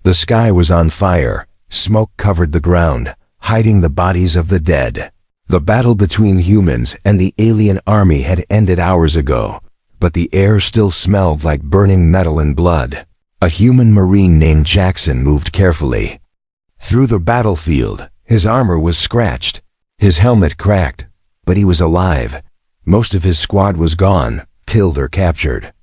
The sky was on fire, smoke covered the ground, hiding the bodies of the dead. The battle between humans and the alien army had ended hours ago, but the air still smelled like burning metal and blood. A human Marine named Jackson moved carefully through the battlefield. His armor was scratched, his helmet cracked, but he was alive. Most of his squad was gone, killed or captured.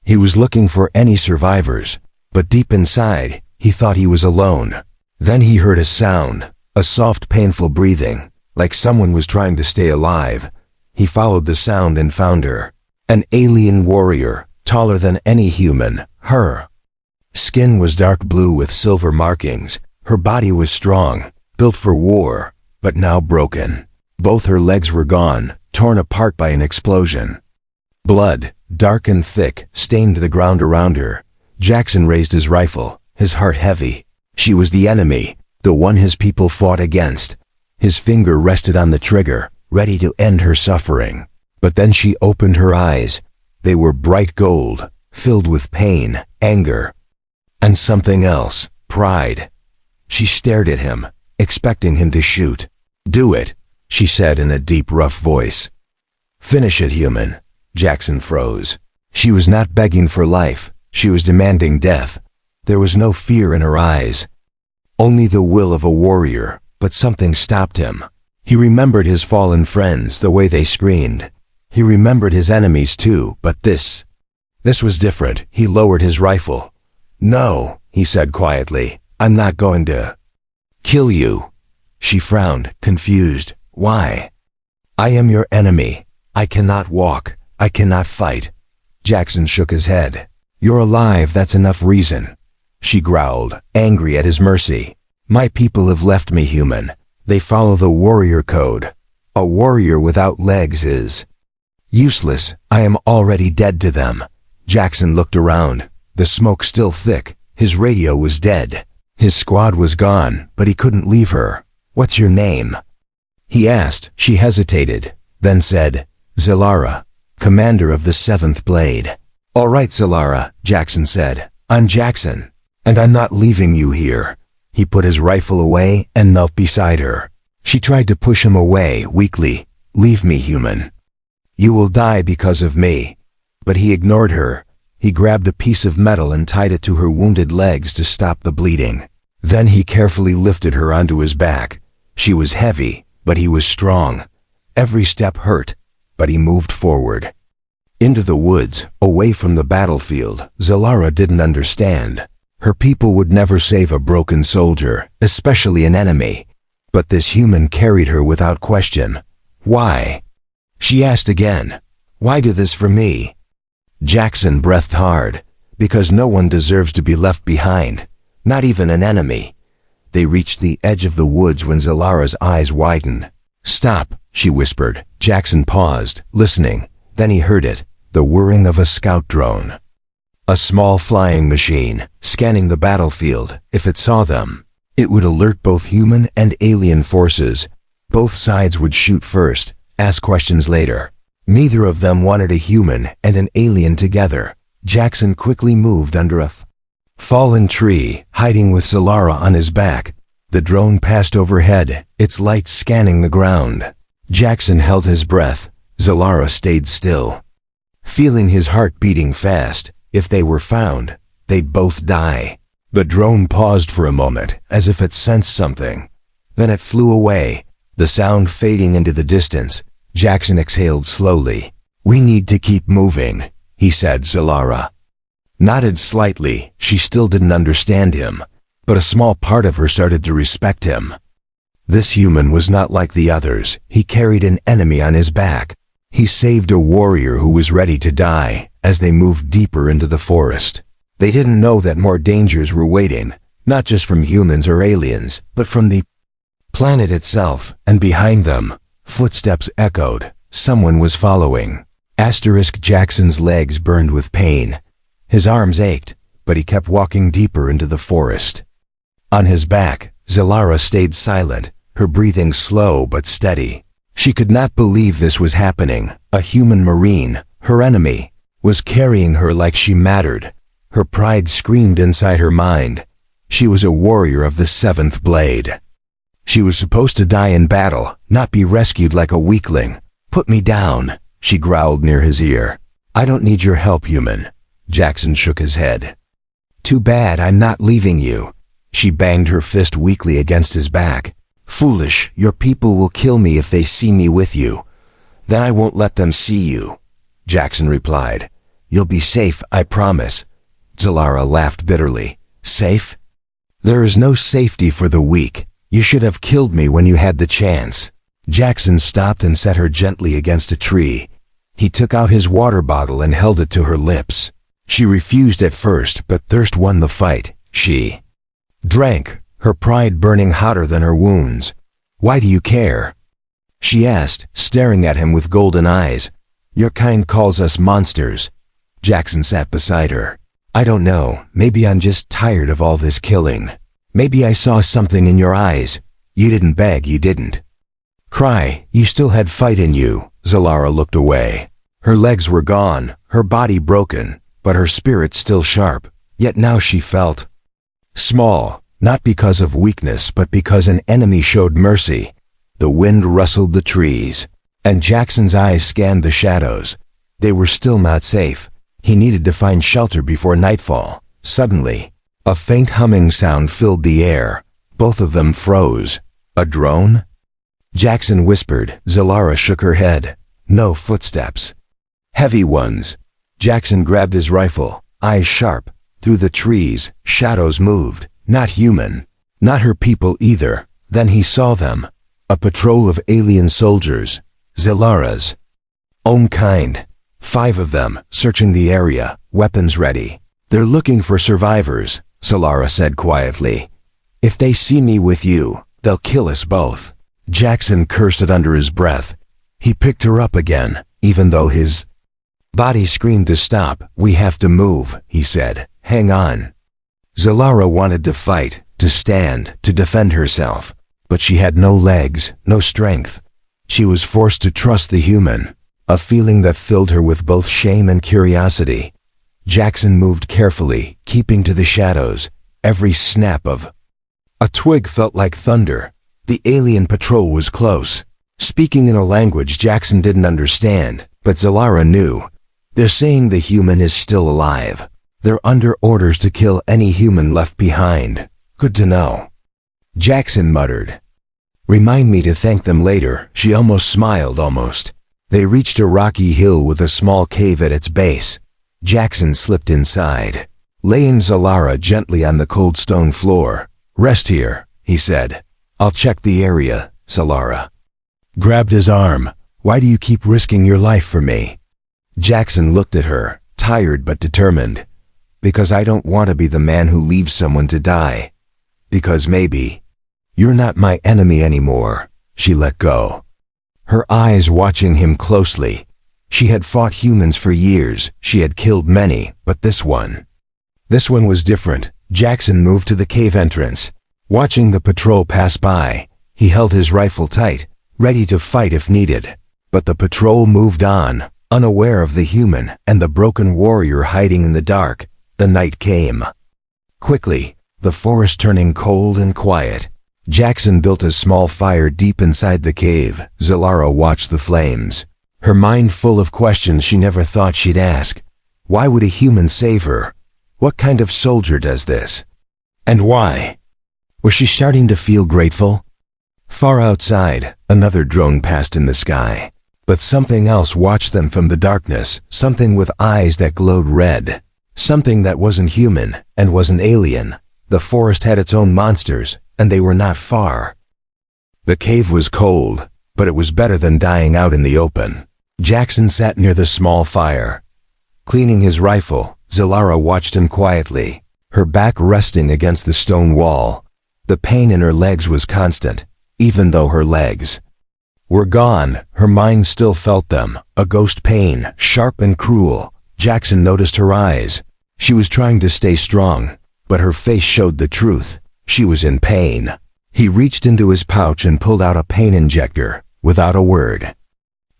He was looking for any survivors, but deep inside, he thought he was alone. Then he heard a sound, a soft, painful breathing, like someone was trying to stay alive. He followed the sound and found her. An alien warrior, taller than any human, her skin was dark blue with silver markings. Her body was strong, built for war, but now broken. Both her legs were gone, torn apart by an explosion. Blood, dark and thick, stained the ground around her. Jackson raised his rifle, his heart heavy. She was the enemy, the one his people fought against. His finger rested on the trigger, ready to end her suffering. But then she opened her eyes. They were bright gold, filled with pain, anger, and something else, pride. She stared at him, expecting him to shoot. "Do it," she said in a deep, rough voice. "Finish it, human." Jackson froze. She was not begging for life. She was demanding death. There was no fear in her eyes, only the will of a warrior, but something stopped him. He remembered his fallen friends, the way they screamed. He remembered his enemies too, but this was different. He lowered his rifle. "No," he said quietly, "I'm not going to kill you." She frowned, confused. "Why?" "I am your enemy. I cannot walk. I cannot fight." Jackson shook his head. "You're alive, that's enough reason." She growled, angry at his mercy. "My people have left me, human. They follow the warrior code. A warrior without legs is useless. I am already dead to them." Jackson looked around, the smoke still thick. His radio was dead. His squad was gone, but he couldn't leave her. "What's your name?" he asked. She hesitated, then said, "Zilara, commander of the 7th Blade." "All right, Zilara," Jackson said. "I'm Jackson, and I'm not leaving you here." He put his rifle away and knelt beside her. She tried to push him away, weakly. "Leave me, human. You will die because of me." But he ignored her. He grabbed a piece of metal and tied it to her wounded legs to stop the bleeding. Then he carefully lifted her onto his back. She was heavy, but he was strong. Every step hurt, but he moved forward. Into the woods, away from the battlefield. Zilara didn't understand. Her people would never save a broken soldier, especially an enemy. But this human carried her without question. "Why?" she asked again. "Why do this for me?" Jackson breathed hard. "Because no one deserves to be left behind, not even an enemy." They reached the edge of the woods when Zilara's eyes widened. "Stop," she whispered. Jackson paused, listening. Then he heard it, the whirring of a scout drone. A small flying machine, scanning the battlefield. If it saw them, it would alert both human and alien forces. Both sides would shoot first, ask questions later. Neither of them wanted a human and an alien together. Jackson quickly moved under a fallen tree, hiding with Zilara on his back. The drone passed overhead, its lights scanning the ground. Jackson held his breath. Zilara stayed still, feeling his heart beating fast. If they were found, they'd both die. The drone paused for a moment, as if it sensed something. Then it flew away, the sound fading into the distance. Jackson exhaled slowly. "We need to keep moving," he said. Zilara nodded slightly. She still didn't understand him, but a small part of her started to respect him. This human was not like the others. He carried an enemy on his back. He saved a warrior who was ready to die. As they moved deeper into the forest, they didn't know that more dangers were waiting, not just from humans or aliens, but from the planet itself. And behind them, footsteps echoed. Someone was following. Jackson's legs burned with pain. His arms ached, but he kept walking deeper into the forest. On his back, Zilara stayed silent, her breathing slow but steady. She could not believe this was happening. A human Marine, her enemy, was carrying her like she mattered. Her pride screamed inside her mind. She was a warrior of the seventh blade. She was supposed to die in battle, not be rescued like a weakling. "Put me down," she growled near his ear. "I don't need your help, human." Jackson shook his head. "Too bad I'm not leaving you." She banged her fist weakly against his back. "Foolish, your people will kill me if they see me with you. Then I won't let them see you." Jackson replied, "You'll be safe, I promise." Zalara laughed bitterly. "Safe? There is no safety for the weak. You should have killed me when you had the chance." Jackson stopped and set her gently against a tree. He took out his water bottle and held it to her lips. She refused at first, but thirst won the fight. She drank, her pride burning hotter than her wounds. "Why do you care?" she asked, staring at him with golden eyes. "Your kind calls us monsters." Jackson sat beside her. "I don't know, maybe I'm just tired of all this killing. Maybe I saw something in your eyes. You didn't beg, you didn't cry, you still had fight in you." Zalara looked away. Her legs were gone, her body broken, but her spirit still sharp. Yet now she felt small, not because of weakness, but because an enemy showed mercy. The wind rustled the trees, and Jackson's eyes scanned the shadows. They were still not safe. He needed to find shelter before nightfall. Suddenly, a faint humming sound filled the air. Both of them froze. "A drone?" Jackson whispered. Zalara shook her head. "No footsteps. Heavy ones." Jackson grabbed his rifle, eyes sharp. Through the trees, shadows moved. Not human. Not her people either. Then he saw them. A patrol of alien soldiers. Zalara's own kind. 5 of them, searching the area, weapons ready. "They're looking for survivors," Zalara said quietly. "If they see me with you, they'll kill us both." Jackson cursed it under his breath. He picked her up again, even though his body screamed to stop. "We have to move," he said. "Hang on." Zalara wanted to fight, to stand, to defend herself. But she had no legs, no strength. She was forced to trust the human, a feeling that filled her with both shame and curiosity. Jackson moved carefully, keeping to the shadows. Every snap of a twig felt like thunder. The alien patrol was close, speaking in a language Jackson didn't understand, but Zalara knew. "They're saying the human is still alive. They're under orders to kill any human left behind." "Good to know," Jackson muttered. "Remind me to thank them later." She almost smiled, almost. They reached a rocky hill with a small cave at its base. Jackson slipped inside, laying Zalara gently on the cold stone floor. "Rest here," he said. "I'll check the area." Zalara grabbed his arm. "Why do you keep risking your life for me?" Jackson looked at her, tired but determined. "Because I don't want to be the man who leaves someone to die. Because maybe you're not my enemy anymore." She let go, her eyes watching him closely. She had fought humans for years. She had killed many, but this one was different. Jackson moved to the cave entrance. Watching the patrol pass by, he held his rifle tight, ready to fight if needed. But the patrol moved on, unaware of the human and the broken warrior hiding in the dark. The night came. Quickly, the forest turning cold and quiet. Jackson built a small fire deep inside the cave. Zalara watched the flames, her mind full of questions she never thought she'd ask. Why would a human save her? What kind of soldier does this? And why? Was she starting to feel grateful? Far outside, another drone passed in the sky. But something else watched them from the darkness, something with eyes that glowed red. Something that wasn't human and wasn't alien. The forest had its own monsters, and they were not far. The cave was cold, but it was better than dying out in the open. Jackson sat near the small fire. Cleaning his rifle, Zalara watched him quietly, her back resting against the stone wall. The pain in her legs was constant, even though her legs were gone. Her mind still felt them, a ghost pain, sharp and cruel. Jackson noticed her eyes. She was trying to stay strong, but her face showed the truth. She was in pain. He reached into his pouch and pulled out a pain injector, without a word.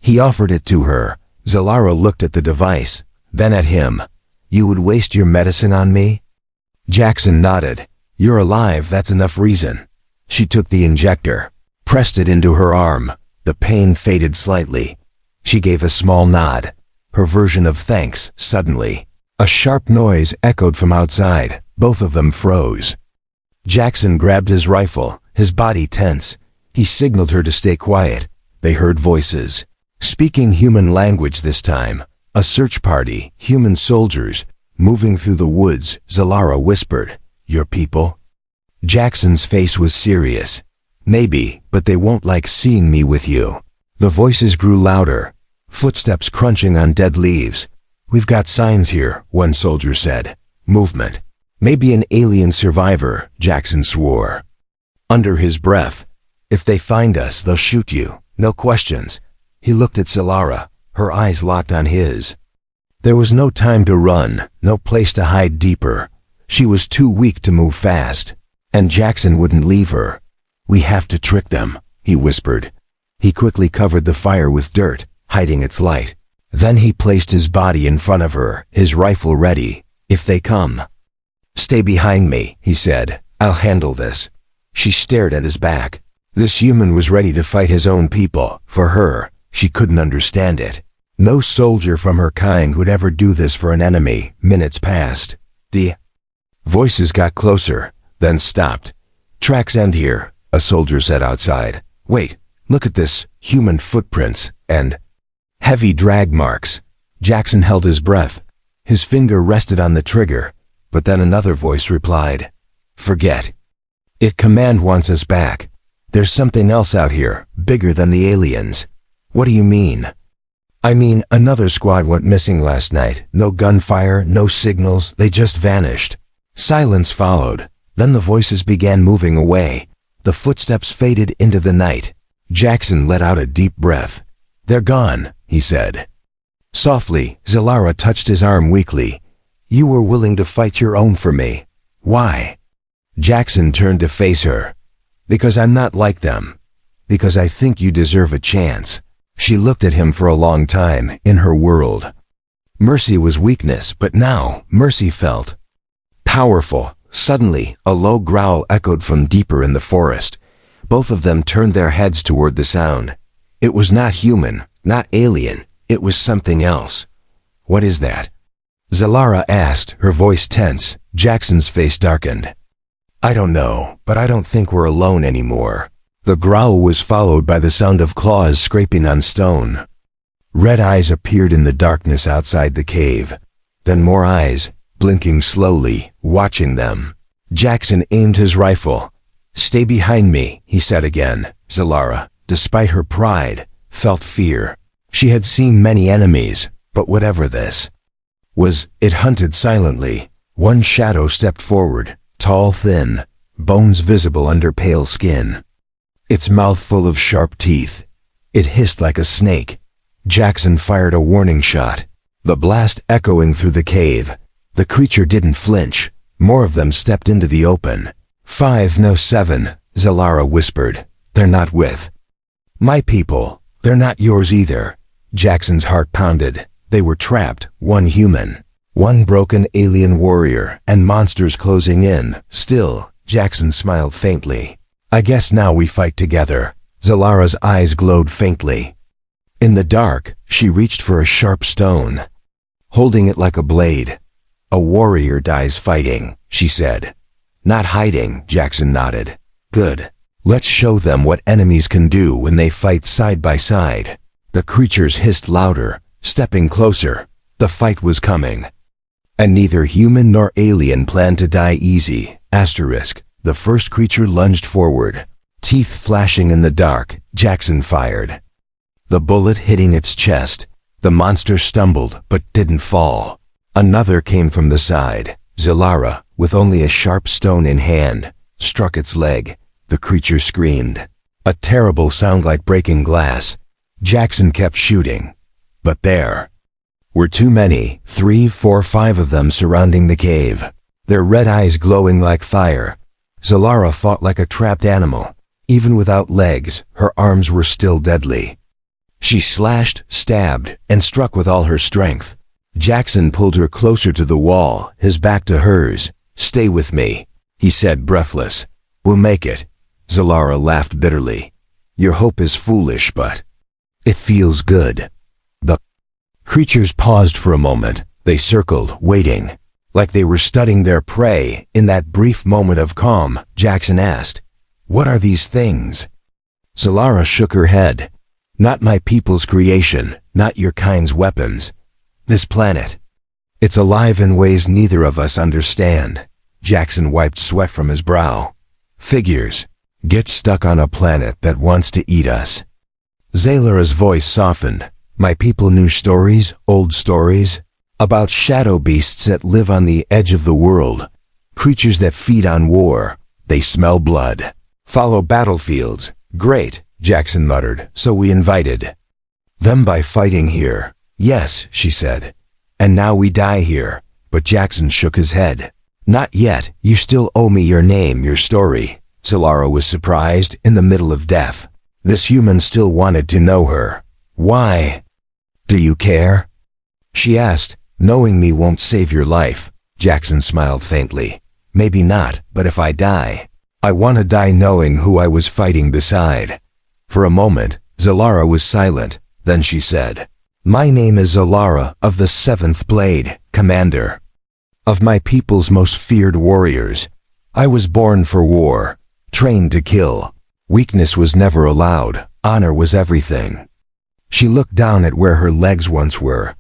He offered it to her. Zalara looked at the device, then at him. "You would waste your medicine on me?" Jackson nodded. You're alive, that's enough reason. She took the injector, pressed it into her arm. The pain faded slightly. She gave a small nod, her version of thanks. Suddenly, a sharp noise echoed from outside. Both of them froze. Jackson grabbed his rifle, his body tense. He signaled her to stay quiet. They heard voices, speaking human language this time. A search party, human soldiers, moving through the woods. Zalara whispered, "Your people?" Jackson's face was serious. "Maybe, but they won't like seeing me with you." The voices grew louder, footsteps crunching on dead leaves. "We've got signs here," one soldier said. "Movement. Maybe an alien survivor," Jackson swore. Under his breath, "If they find us, they'll shoot you. No questions." He looked at Zalara, her eyes locked on his. There was no time to run, no place to hide deeper. She was too weak to move fast, and Jackson wouldn't leave her. "We have to trick them," he whispered. He quickly covered the fire with dirt, hiding its light. Then he placed his body in front of her, his rifle ready. "If they come." "Stay behind me," he said. "I'll handle this." She stared at his back. This human was ready to fight his own people. For her, she couldn't understand it. No soldier from her kind would ever do this for an enemy. Minutes passed. The voices got closer, then stopped. "Tracks end here," a soldier said outside. "Wait, look at this. Human footprints and heavy drag marks." Jackson held his breath. His finger rested on the trigger, but then another voice replied, "Forget it. Command wants us back. There's something else out here, bigger than the aliens." "What do you mean?" "I mean, another squad went missing last night. No gunfire, no signals, they just vanished." Silence followed. Then the voices began moving away. The footsteps faded into the night. Jackson let out a deep breath. "They're gone," he said. Softly, Zalara touched his arm weakly. "You were willing to fight your own for me. Why?" Jackson turned to face her. "Because I'm not like them. Because I think you deserve a chance." She looked at him for a long time. In her world, mercy was weakness, but now mercy felt powerful. Suddenly, a low growl echoed from deeper in the forest. Both of them turned their heads toward the sound. It was not human, not alien. It was something else. "What is that?" Zalara asked, her voice tense. Jackson's face darkened. "I don't know, but I don't think we're alone anymore." The growl was followed by the sound of claws scraping on stone. Red eyes appeared in the darkness outside the cave. Then more eyes, blinking slowly, watching them. Jackson aimed his rifle. "Stay behind me," he said again. Zalara, despite her pride, felt fear. She had seen many enemies, but whatever this was, it hunted silently. One shadow stepped forward, tall, thin, bones visible under pale skin. Its mouth full of sharp teeth. It hissed like a snake. Jackson fired a warning shot, the blast echoing through the cave. The creature didn't flinch. More of them stepped into the open. "5, no 7, Zalara whispered. "They're not with my people. They're not yours either." Jackson's heart pounded. They were trapped, one human, one broken alien warrior, and monsters closing in. Still, Jackson smiled faintly. "I guess now we fight together." Zalara's eyes glowed faintly. In the dark, she reached for a sharp stone, holding it like a blade. "A warrior dies fighting," she said. "Not hiding," Jackson nodded. "Good. Let's show them what enemies can do when they fight side by side." The creatures hissed louder, stepping closer. The fight was coming. And neither human nor alien planned to die easy. The first creature lunged forward. Teeth flashing in the dark, Jackson fired. The bullet hitting its chest. The monster stumbled, but didn't fall. Another came from the side. Zalara, with only a sharp stone in hand, struck its leg. The creature screamed. A terrible sound like breaking glass. Jackson kept shooting. But there were too many, 3, 4, 5 of them surrounding the cave, their red eyes glowing like fire. Zalara fought like a trapped animal. Even without legs, her arms were still deadly. She slashed, stabbed, and struck with all her strength. Jackson pulled her closer to the wall, his back to hers. "Stay with me." he said, breathless. We'll make it. Zalara laughed bitterly. Your hope is foolish, but it feels good. The creatures paused for a moment. They circled, waiting, like they were studying their prey. In that brief moment of calm, Jackson asked, "What are these things?" Zalara shook her head. "Not my people's creation, not your kind's weapons. This planet. It's alive in ways neither of us understand." Jackson wiped sweat from his brow. "Figures. Get stuck on a planet that wants to eat us." Zalara's voice softened. "My people knew stories, old stories, about shadow beasts that live on the edge of the world. Creatures that feed on war. They smell blood. Follow battlefields. Great," Jackson muttered. "So we invited them by fighting here." "Yes," she said. "And now we die here." But Jackson shook his head. "Not yet. You still owe me your name, your story." Zalara was surprised. In the middle of death, this human still wanted to know her. "Why? Do you care?" she asked. "Knowing me won't save your life." Jackson smiled faintly. "Maybe not, but if I die, I want to die knowing who I was fighting beside." For a moment, Zalara was silent. Then she said, "My name is Zalara of the 7th Blade, Commander of my people's most feared warriors. I was born for war, trained to kill. Weakness was never allowed. Honor was everything." She looked down at where her legs once were.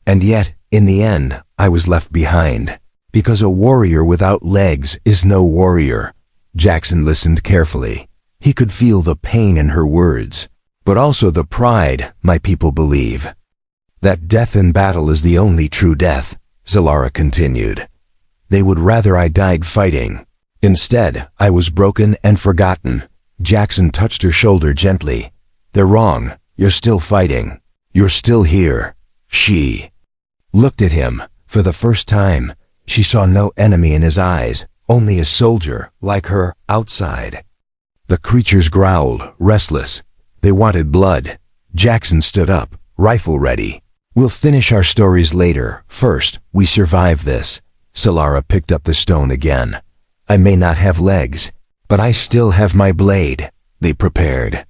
"And yet, in the end, I was left behind. Because a warrior without legs is no warrior." Jackson listened carefully. He could feel the pain in her words, but also the pride. "My people believe that death in battle is the only true death," Zalara continued. "They would rather I died fighting. Instead, I was broken and forgotten." Jackson touched her shoulder gently. "They're wrong. You're still fighting. You're still here." She looked at him. For the first time, she saw no enemy in his eyes, only a soldier, like her, outside. The creatures growled, restless. They wanted blood. Jackson stood up, rifle ready. "We'll finish our stories later. First, we survive this." Zalara picked up the stone again. "I may not have legs, but I still have my blade." They prepared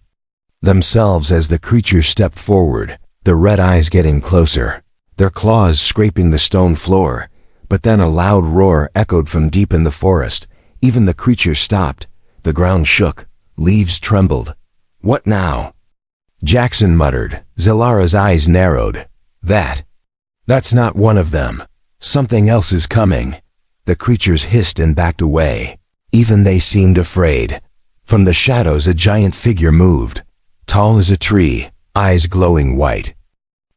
themselves as the creatures stepped forward, the red eyes getting closer, their claws scraping the stone floor. But then a loud roar echoed from deep in the forest. Even the creatures stopped. The ground shook. Leaves trembled. "What now?" Jackson muttered. Zalara's eyes narrowed. That's not one of them. Something else is coming." The creatures hissed and backed away. Even they seemed afraid. From the shadows a giant figure moved, tall as a tree, eyes glowing white.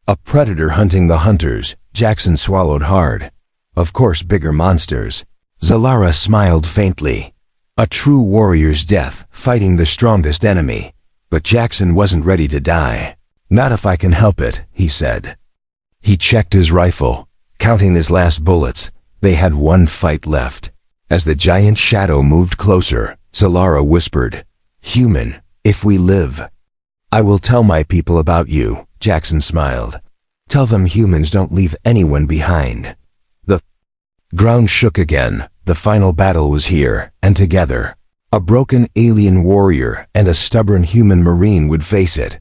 A predator hunting the hunters. Jackson swallowed hard. Of course, bigger monsters. Zalara smiled faintly. A true warrior's death, fighting the strongest enemy. But Jackson wasn't ready to die. "Not if I can help it," he said. He checked his rifle, counting his last bullets. They had one fight left. As the giant shadow moved closer, Zalara whispered, "Human, if we live, I will tell my people about you." Jackson smiled. "Tell them humans don't leave anyone behind." The ground shook again. The final battle was here, and together, a broken alien warrior and a stubborn human marine would face it.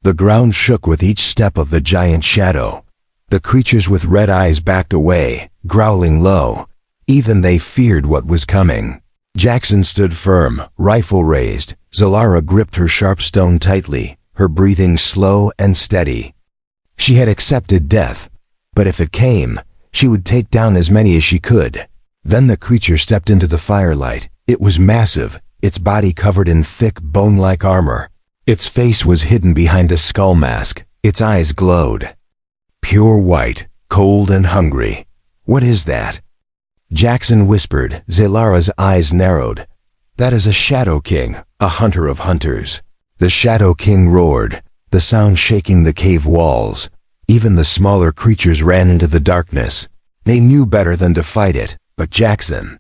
The ground shook with each step of the giant shadow. The creatures with red eyes backed away, growling low. Even they feared what was coming. Jackson stood firm, rifle raised. Zalara gripped her sharp stone tightly, her breathing slow and steady. She had accepted death, but if it came, she would take down as many as she could. Then the creature stepped into the firelight. It was massive, its body covered in thick, bone-like armor. Its face was hidden behind a skull mask. Its eyes glowed. Pure white, cold and hungry. "What is that?" Jackson whispered. Zalara's eyes narrowed. "That is a Shadow King, a hunter of hunters." The Shadow King roared, the sound shaking the cave walls. Even the smaller creatures ran into the darkness. They knew better than to fight it, but Jackson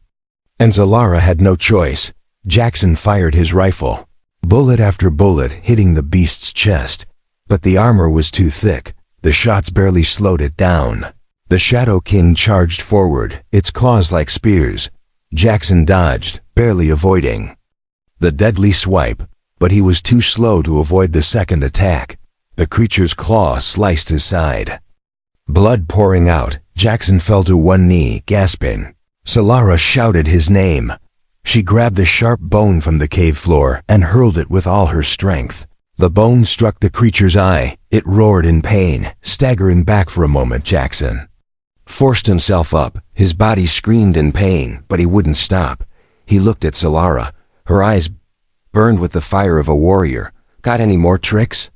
and Zalara had no choice. Jackson fired his rifle, bullet after bullet hitting the beast's chest. But the armor was too thick. The shots barely slowed it down. The Shadow King charged forward, its claws like spears. Jackson dodged, barely avoiding the deadly swipe, but he was too slow to avoid the second attack. The creature's claw sliced his side. Blood pouring out, Jackson fell to one knee, gasping. Solara shouted his name. She grabbed a sharp bone from the cave floor and hurled it with all her strength. The bone struck the creature's eye. It roared in pain, staggering back for a moment. Jackson forced himself up. His body screamed in pain, but he wouldn't stop. He looked at Solara. Her eyes burned with the fire of a warrior. "Got any more tricks?"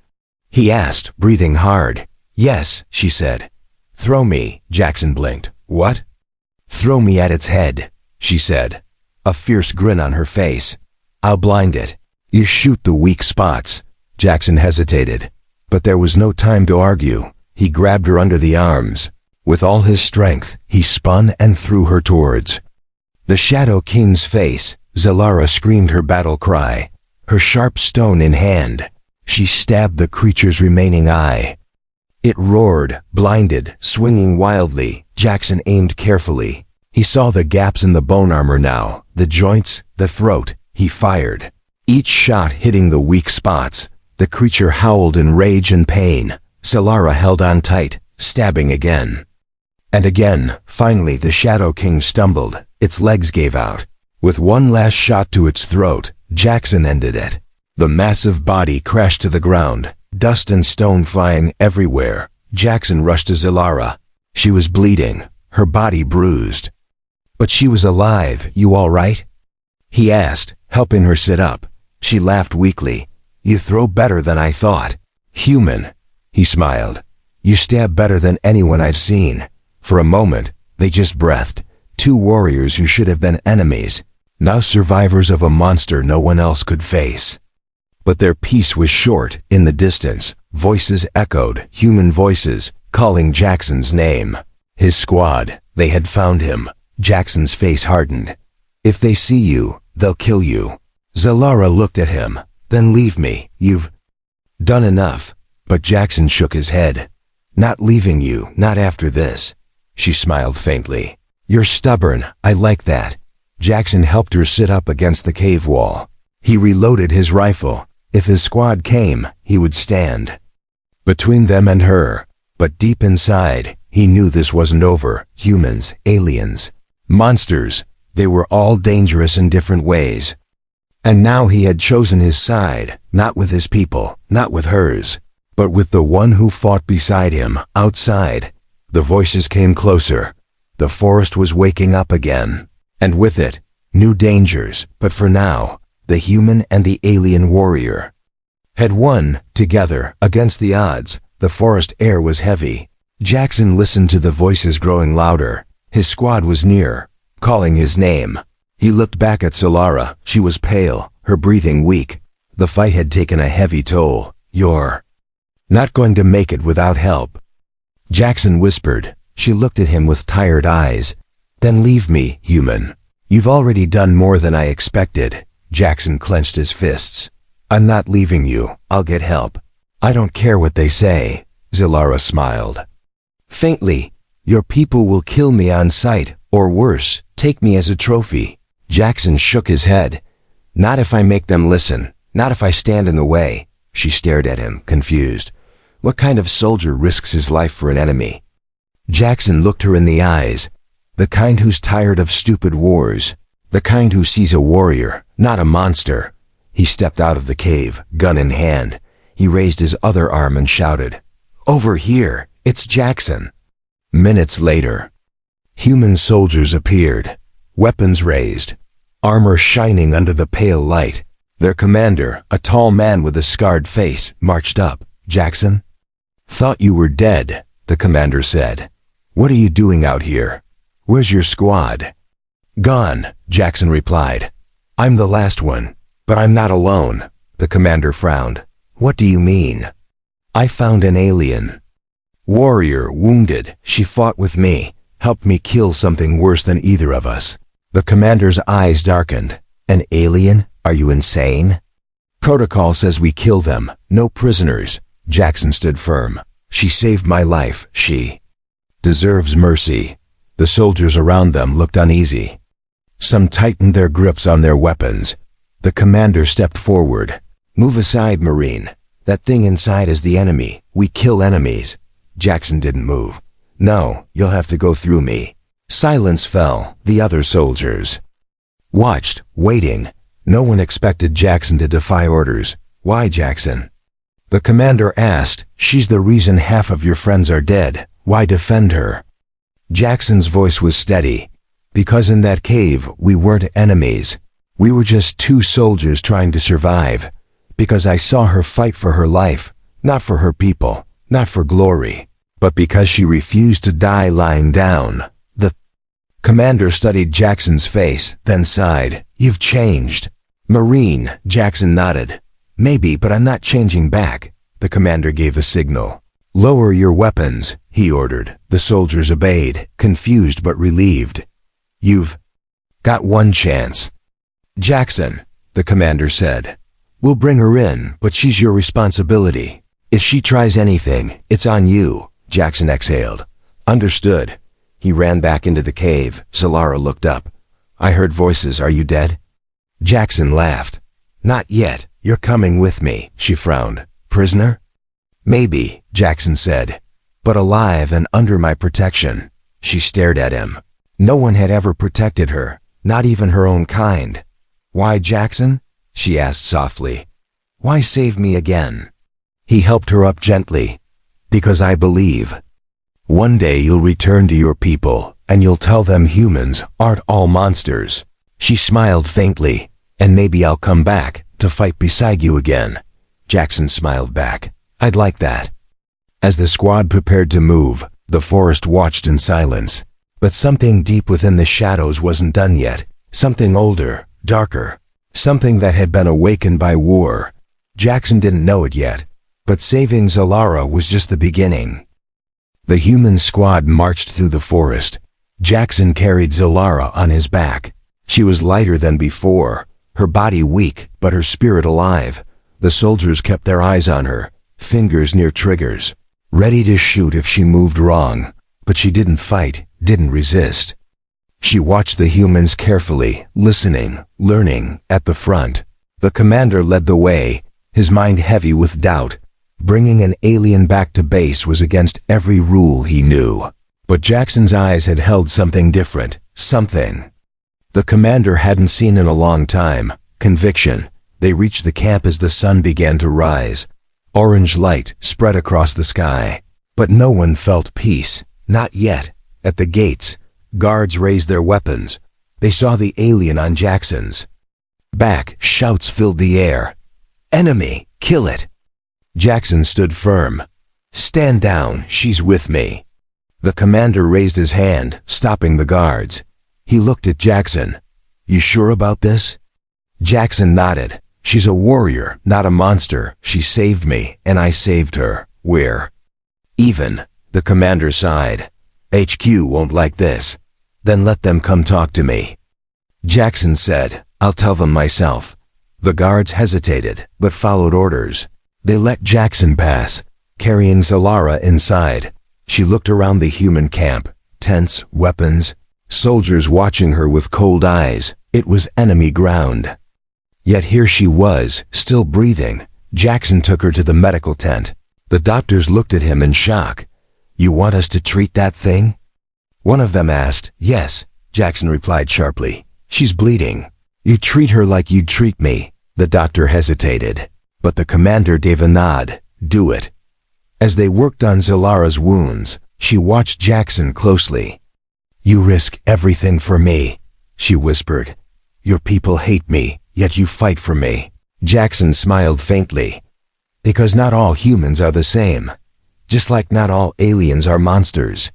he asked, breathing hard. "Yes," she said. "Throw me." Jackson blinked. "What?" "Throw me at its head," she said, a fierce grin on her face. "I'll blind it. You shoot the weak spots." Jackson hesitated, but there was no time to argue. He grabbed her under the arms. With all his strength, he spun and threw her towards the Shadow King's face. Solara screamed her battle cry, her sharp stone in hand. She stabbed the creature's remaining eye. It roared, blinded, swinging wildly. Jackson aimed carefully. He saw the gaps in the bone armor now, the joints, the throat. He fired, each shot hitting the weak spots. The creature howled in rage and pain. Solara held on tight, stabbing again and again. Finally, the Shadow King stumbled. Its legs gave out. With one last shot to its throat, Jackson ended it. The massive body crashed to the ground, dust and stone flying everywhere. Jackson rushed to Solara. She was bleeding, her body bruised. But she was alive. "You all right?" he asked, helping her sit up. She laughed weakly. "You throw better than I thought." "Human," he smiled. "You stab better than anyone I've seen." For a moment, they just breathed. Two warriors who should have been enemies, now survivors of a monster no one else could face. But their peace was short. In the distance, voices echoed, human voices, calling Jackson's name. His squad, they had found him. Jackson's face hardened. "If they see you, they'll kill you." Solara looked at him. "Then leave me. You've done enough." But Jackson shook his head. "Not leaving you, not after this." She smiled faintly. "You're stubborn. I like that." Jackson helped her sit up against the cave wall. He reloaded his rifle. If his squad came, he would stand between them and her. But deep inside, he knew this wasn't over. Humans, aliens, monsters, they were all dangerous in different ways. And now he had chosen his side, not with his people, not with hers, but with the one who fought beside him, outside. The voices came closer. The forest was waking up again. And with it, new dangers. But for now, the human and the alien warrior had won, together, against the odds. The forest air was heavy. Jackson listened to the voices growing louder. His squad was near, calling his name. He looked back at Solara. She was pale, her breathing weak. The fight had taken a heavy toll. "You're not going to make it without help," Jackson whispered. She looked at him with tired eyes. "Then leave me, human. You've already done more than I expected." Jackson clenched his fists. "I'm not leaving you. I'll get help." "I don't care what they say." Solara smiled faintly. "Your people will kill me on sight, or worse, take me as a trophy." Jackson shook his head. "Not if I make them listen. Not if I stand in the way." She stared at him, confused. What kind of soldier risks his life for an enemy? Jackson looked her in the eyes. The kind who's tired of stupid wars. The kind who sees a warrior, not a monster. He stepped out of the cave, gun in hand. He raised his other arm and shouted, "Over here! It's Jackson!" Minutes later, human soldiers appeared, weapons raised, armor shining under the pale light. Their commander, a tall man with a scarred face, marched up. "Jackson?" "Thought you were dead," the commander said. "What are you doing out here? Where's your squad?" "Gone," Jackson replied. "I'm the last one, but I'm not alone." The commander frowned. "What do you mean?" "I found an alien warrior, wounded. She fought with me, helped me kill something worse than either of us." The commander's eyes darkened. "An alien? Are you insane?" "Protocol says we kill them, no prisoners." Jackson stood firm. "She saved my life. She deserves mercy." The soldiers around them looked uneasy. Some tightened their grips on their weapons. The commander stepped forward. "Move aside, Marine. That thing inside is the enemy. We kill enemies." Jackson didn't move. "No, you'll have to go through me." Silence fell. The other soldiers watched, waiting. No one expected Jackson to defy orders. "Why, Jackson?" The commander asked. "She's the reason half of your friends are dead. Why defend her?" Jackson's voice was steady. "Because in that cave, we weren't enemies. We were just two soldiers trying to survive. Because I saw her fight for her life, not for her people, not for glory, but because she refused to die lying down." The commander studied Jackson's face, then sighed. "You've changed." "Marine," Jackson nodded. "Maybe, but I'm not changing back." The commander gave a signal. "Lower your weapons," he ordered. The soldiers obeyed, confused but relieved. "You've got one chance." "Jackson," the commander said. "We'll bring her in, but she's your responsibility. If she tries anything, it's on you." Jackson exhaled. "Understood." He ran back into the cave. Solara looked up. "I heard voices. Are you dead?" Jackson laughed. "Not yet. You're coming with me." She frowned. "Prisoner?" "Maybe," Jackson said. "But alive and under my protection." She stared at him. No one had ever protected her, not even her own kind. "Why, Jackson?" she asked softly. "Why save me again?" He helped her up gently. "Because I believe. One day you'll return to your people, and you'll tell them humans aren't all monsters." She smiled faintly. "And maybe I'll come back to fight beside you again." Jackson smiled back. "I'd like that." As the squad prepared to move, the forest watched in silence. But something deep within the shadows wasn't done yet. Something older, darker. Something that had been awakened by war. Jackson didn't know it yet, but saving Solara was just the beginning. The human squad marched through the forest. Jackson carried Solara on his back. She was lighter than before, her body weak, but her spirit alive. The soldiers kept their eyes on her, fingers near triggers, ready to shoot if she moved wrong. But she didn't fight, didn't resist. She watched the humans carefully, listening, learning, at the front. The commander led the way, his mind heavy with doubt. Bringing an alien back to base was against every rule he knew. But Jackson's eyes had held something different, something the commander hadn't seen in a long time. Conviction. They reached the camp as the sun began to rise. Orange light spread across the sky. But no one felt peace. Not yet. At the gates, guards raised their weapons. They saw the alien on Jackson's back. Shouts filled the air. "Enemy! Kill it!" Jackson stood firm. "Stand down. She's with me." The commander raised his hand, stopping the guards. He looked at Jackson. "You sure about this?" Jackson nodded. "She's a warrior, not a monster. She saved me, and I saved her. We're even." The commander sighed. "HQ won't like this." "Then let them come talk to me." Jackson said, "I'll tell them myself." The guards hesitated, but followed orders. They let Jackson pass, carrying Solara inside. She looked around the human camp. Tents, weapons, soldiers watching her with cold eyes. It was enemy ground. Yet here she was, still breathing. Jackson took her to the medical tent. The doctors looked at him in shock. "You want us to treat that thing?" One of them asked. "Yes," Jackson replied sharply. "She's bleeding. You treat her like you'd treat me." The doctor hesitated, but the commander gave a nod. "Do it." As they worked on Solara's wounds, she watched Jackson closely. "You risk everything for me," she whispered. "Your people hate me, yet you fight for me." Jackson smiled faintly. "Because not all humans are the same. Just like not all aliens are monsters."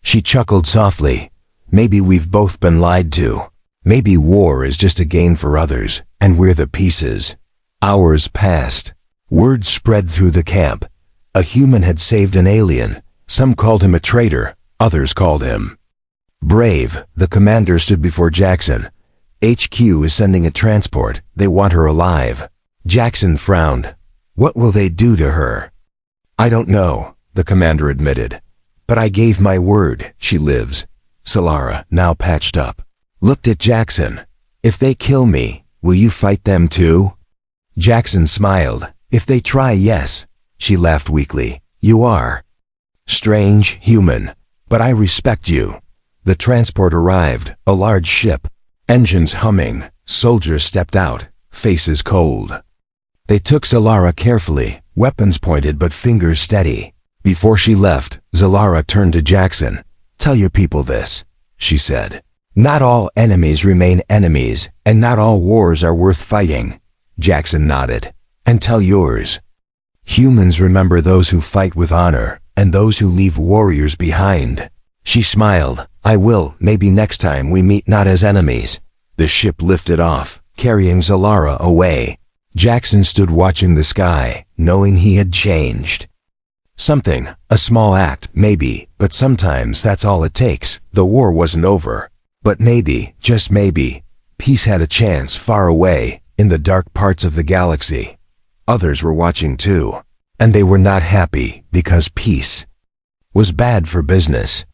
She chuckled softly. "Maybe we've both been lied to. Maybe war is just a game for others, and we're the pieces." Hours passed. Word spread through the camp. A human had saved an alien. Some called him a traitor, others called him brave. The commander stood before Jackson. "HQ is sending a transport. They want her alive." Jackson frowned. "What will they do to her?" "I don't know," the commander admitted. "But I gave my word. She lives. Solara, now patched up. looked at Jackson. If they kill me, will you fight them too? Jackson smiled. If they try, yes. She laughed weakly. You are strange, human, but I respect you. The transport arrived, a large ship. Engines humming, soldiers stepped out, faces cold. They took Zalara carefully, weapons pointed but fingers steady. Before she left, Zalara turned to Jackson. Tell your people this, she said. Not all enemies remain enemies, and not all wars are worth fighting. Jackson nodded. And tell yours. Humans remember those who fight with honor, and those who leave warriors behind. She smiled. I will, maybe next time we meet not as enemies. The ship lifted off, carrying Zalara away. Jackson stood watching the sky, knowing he had changed. Something, a small act, maybe, but sometimes that's all it takes. The war wasn't over. But maybe, just maybe, peace had a chance far away, in the dark parts of the galaxy. Others were watching too, and they were not happy because peace was bad for business.